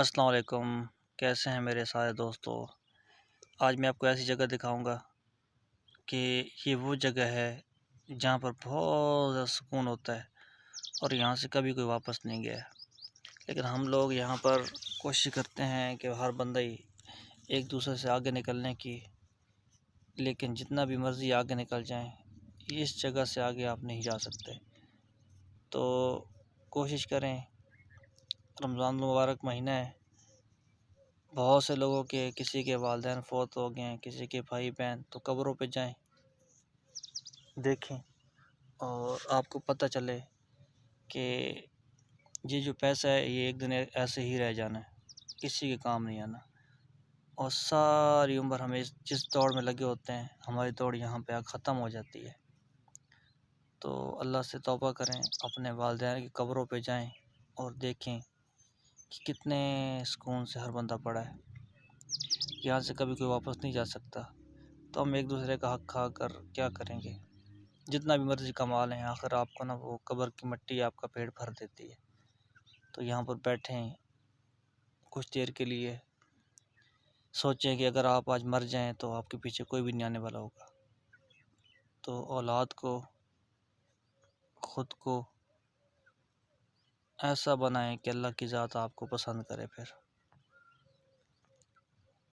अस्सलाम वालेकुम। कैसे हैं मेरे सारे दोस्तों। आज मैं आपको ऐसी जगह दिखाऊंगा कि ये वो जगह है जहाँ पर बहुत ज़्यादा सुकून होता है और यहाँ से कभी कोई वापस नहीं गया है। लेकिन हम लोग यहाँ पर कोशिश करते हैं कि हर बंदा ही एक दूसरे से आगे निकलने की, लेकिन जितना भी मर्ज़ी आगे निकल जाएं, इस जगह से आगे आप नहीं जा सकते। तो कोशिश करें, रमज़ान मुबारक महीना है, बहुत से लोगों के किसी के वालिदैन फ़ौत हो गए हैं, किसी के भाई बहन, तो कब्रों पे जाएं, देखें और आपको पता चले कि ये जो पैसा है ये एक दिन ऐसे ही रह जाना है, किसी के काम नहीं आना। और सारी उम्र हमें जिस दौड़ में लगे होते हैं, हमारी दौड़ यहाँ पे ख़त्म हो जाती है। तो अल्लाह से तौबा करें, अपने वालिदैन की कब्रों पे जाएं और देखें कि कितने सुकून से हर बंदा पड़ा है। यहाँ से कभी कोई वापस नहीं जा सकता। तो हम एक दूसरे का हक खा कर क्या करेंगे। जितना भी मर्ज़ी कमा लें, आखिर आपको ना वो कब्र की मिट्टी आपका पेट भर देती है। तो यहाँ पर बैठें, कुछ देर के लिए सोचें कि अगर आप आज मर जाएं तो आपके पीछे कोई भी नहीं आने वाला होगा। तो औलाद को, ख़ुद को ऐसा बनाएं कि अल्लाह की ज़ात आपको पसंद करे। फिर